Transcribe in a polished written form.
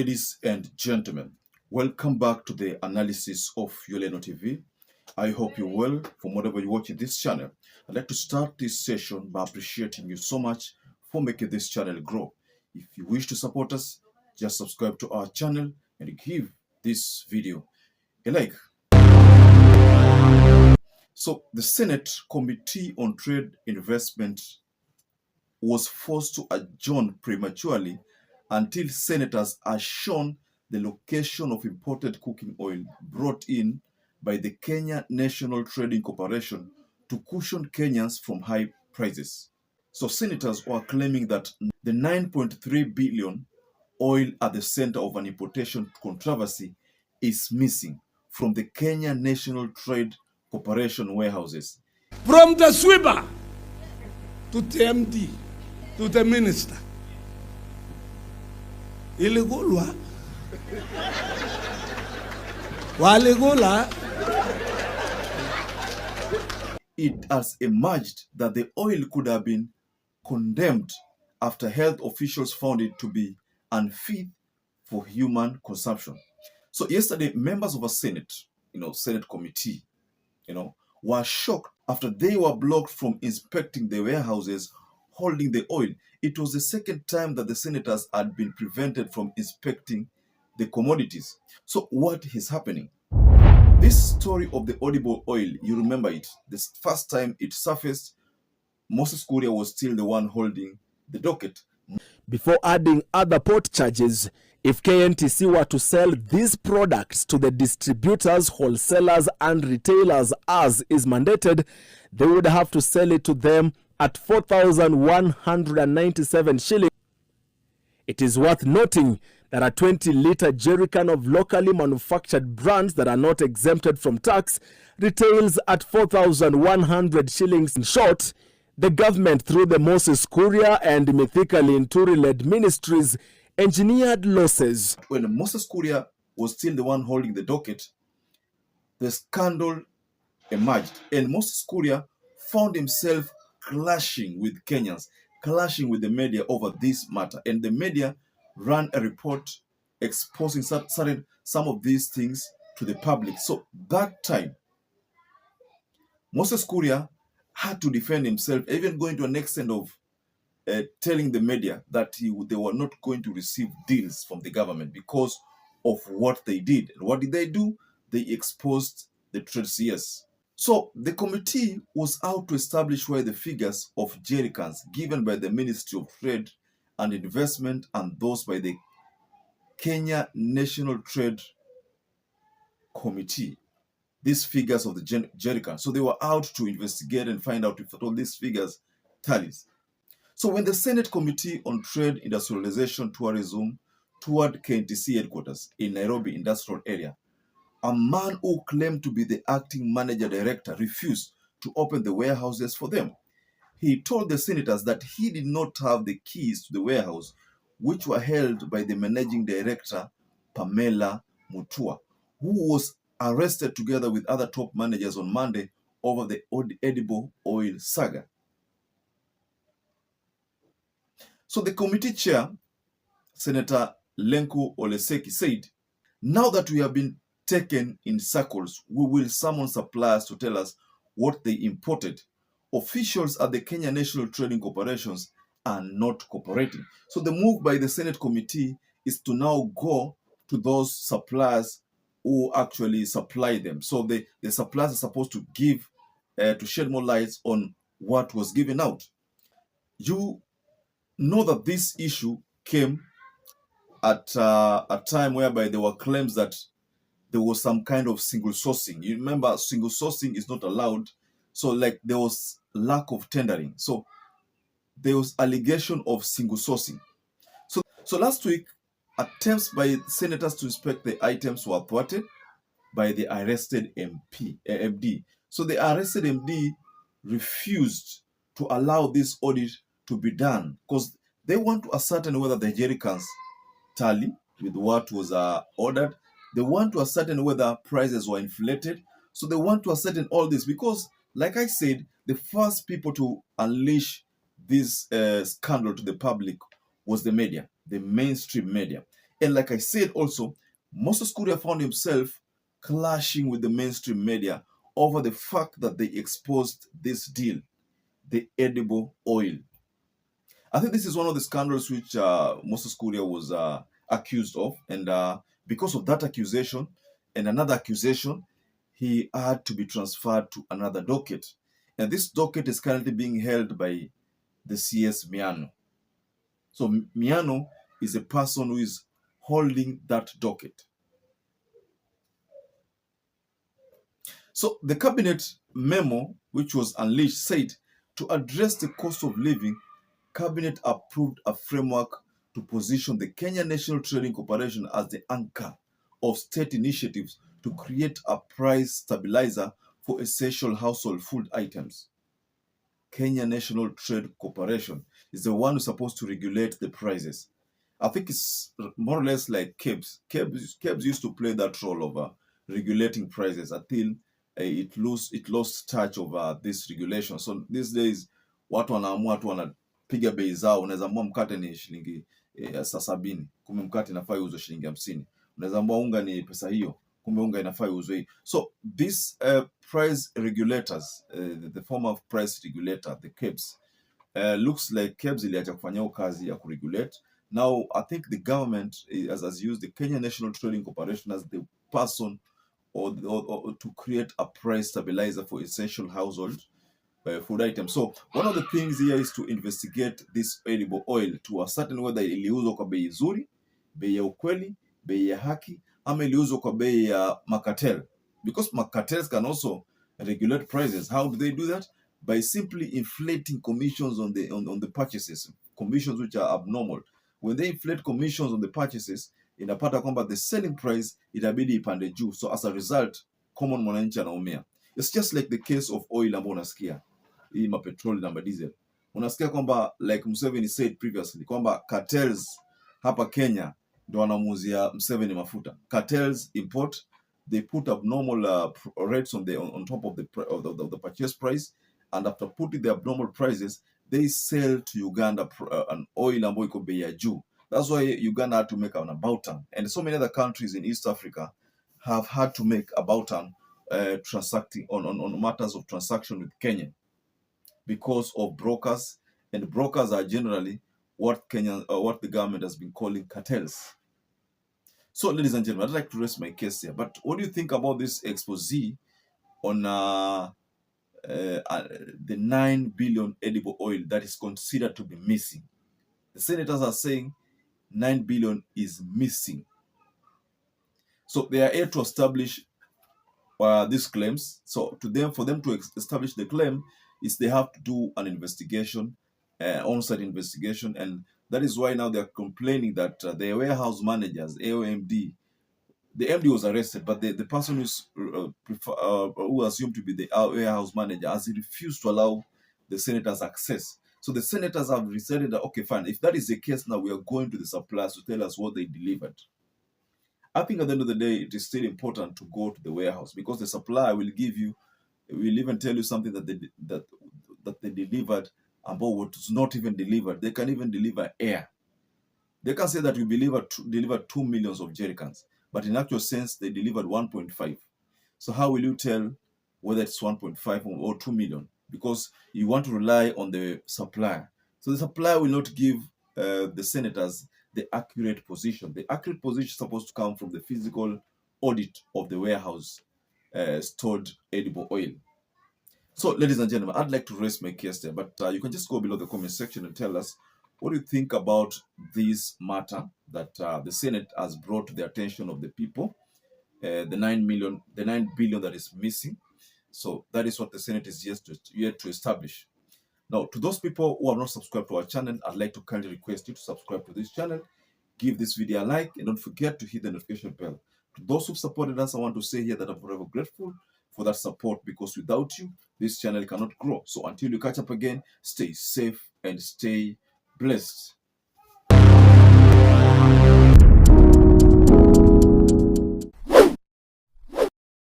Ladies and gentlemen, welcome back to the analysis of YOLENO TV. I hope you're well from whatever you're watching this channel. I'd like to start this session by appreciating you so much for making this channel grow. If you wish to support us, just subscribe to our channel and give this video a like. So the Senate Committee on Trade Investment was forced to adjourn prematurely until senators are shown the location of imported cooking oil brought in by the Kenya National Trading Corporation to cushion Kenyans from high prices. So senators were claiming that the 9.3 billion oil at the center of an importation controversy is missing from the Kenya National Trade Corporation warehouses. From the sweeper to the MD to the minister. Iligulwa. Waligula. It has emerged that the oil could have been condemned after health officials found it to be unfit for human consumption. So yesterday, members of a Senate committee, were shocked after they were blocked from inspecting the warehouses holding the oil. It was the second time that the senators had been prevented from inspecting the commodities. So what is happening? This story of the edible oil, you remember it. The first time it surfaced, Moses Kuria was still the one holding the docket. Before adding other port charges, if KNTC were to sell these products to the distributors, wholesalers and retailers as is mandated, they would have to sell it to them at 4,197 shillings. It is worth noting that a 20-liter jerrycan of locally manufactured brands that are not exempted from tax retails at 4,100 shillings. In short, the government, through the Moses Kuria and Mithika Linturi-led ministries, engineered losses. When Moses Kuria was still the one holding the docket, the scandal emerged, and Moses Kuria found himself clashing with Kenyans, clashing with the media over this matter. And the media ran a report exposing some of these things to the public. So that time, Moses Kuria had to defend himself, even going to an extent of telling the media that they were not going to receive deals from the government because of what they did. And what did they do? They exposed the trade CS. So the committee was out to establish where the figures of JERRICANS given by the Ministry of Trade and Investment and those by the Kenya National Trade Committee, these figures of the JERRICANS. So they were out to investigate and find out if all these figures tallies. So when the Senate Committee on Trade, Industrialization, Tourism toured KNTC headquarters in Nairobi Industrial Area, a man who claimed to be the acting manager director refused to open the warehouses for them. He told the senators that he did not have the keys to the warehouse, which were held by the managing director, Pamela Mutua, who was arrested together with other top managers on Monday over the edible oil saga. So the committee chair, Senator Lenku Oleseki, said, "Now that we have been taken in circles, we will summon suppliers to tell us what they imported. Officials at the Kenya National Trading Corporations are not cooperating." So the move by the Senate committee is to now go to those suppliers who actually supply them. So the suppliers are supposed to give, to shed more lights on what was given out. You know that this issue came at a time whereby there were claims that there was some kind of single sourcing. You remember, single sourcing is not allowed. So like there was lack of tendering. So there was allegation of single sourcing. So last week, attempts by senators to inspect the items were thwarted by the arrested MD. So the arrested MD refused to allow this audit to be done because they want to ascertain whether the JERRICANS tally with what was ordered. They want to ascertain whether prices were inflated. So they want to ascertain all this because, like I said, the first people to unleash this scandal to the public was the media, the mainstream media. And like I said also, Moses Kuria found himself clashing with the mainstream media over the fact that they exposed this deal, the edible oil. I think this is one of the scandals which Moses Kuria was accused of. And because of that accusation and another accusation, he had to be transferred to another docket. And this docket is currently being held by the CS Miano. So Miano is a person who is holding that docket. So the cabinet memo, which was unleashed, said to address the cost of living, cabinet approved a framework to position the Kenya National Trading Corporation as the anchor of state initiatives to create a price stabilizer for essential household food items. Kenya National Trade Corporation is the one who's supposed to regulate the prices. I think it's more or less like KEBS. KEBS used to play that role of regulating prices until it lost touch of this regulation. So these days watu wanaamua tu wanapiga bei zao. Unaweza amua mkate ni shilingi 70, kumbe mkate inafaa iuzwe shilingi 50. Unaweza amua unga ni pesa hiyo, kumbe unga inafaa iuzwe hii. So these price regulators, the former price regulator, the KEBS, looks like KEBS iliacha kufanya kazi ya kuregulate. Now I think the government has used the Kenya National Trading Corporation as the person or to create a price stabilizer for essential household food items. So one of the things here is to investigate this edible oil to ascertain whether iliuzwa kwa bei nzuri, bei ya ukweli, bei ya haki, ama iliuzwa kwa bei ya makatel. Because cartels can also regulate prices. How do they do that? By simply inflating commissions on the purchases, commissions which are abnormal. When they inflate commissions on the purchases, inapata kwamba the selling price itabidi ipande juu. So as a result, common mwananchi anaumia. It's just like the case of oil ambao unasikia hii mapetroli na diesel. Unasikia kwamba like Museveni said previously kwamba cartels hapa Kenya ndio wanamuuzia Museveni mafuta. Cartels import, they put abnormal rates on top of the purchase price, and after putting the abnormal prices, they sell to Uganda an oil ambayo iko bei ya juu. That's why Uganda had to make an about turn, and so many other countries in East Africa have had to make about turn transacting on matters of transaction with Kenya because of brokers, and brokers are generally what the government has been calling cartels. So, ladies and gentlemen, I'd like to rest my case here. But what do you think about this expose on the 9 billion edible oil that is considered to be missing? The senators are saying 9 billion is missing. So they are here to establish these claims. So for them to establish the claim, is they have to do an investigation, on-site investigation, and that is why now they are complaining that the warehouse managers, AOMD, the MD was arrested, but the person who assumed to be the warehouse manager has refused to allow the senators access. So the senators have decided that, okay, fine, if that is the case, now we are going to the suppliers to tell us what they delivered. I think at the end of the day, it is still important to go to the warehouse, because the supplier will even tell you something that they delivered about what is not even delivered. They can even deliver air. They can say that we delivered 2 million of jerrycans, but in actual sense, they delivered 1.5. So how will you tell whether it's 1.5 or 2 million? Because you want to rely on the supplier. So the supplier will not give the senators the accurate position. The accurate position is supposed to come from the physical audit of the warehouse stored edible oil. So, ladies and gentlemen, I'd like to raise my case there, but you can just go below the comment section and tell us what do you think about this matter that the Senate has brought to the attention of the people, the 9 billion that is missing. So that is what the Senate is yet to establish. Now, to those people who have not subscribed to our channel, I'd like to kindly request you to subscribe to this channel, give this video a like, and don't forget to hit the notification bell. To those who've supported us, I want to say here that I'm forever grateful for that support, because without you, this channel cannot grow. So until you catch up again, stay safe and stay blessed.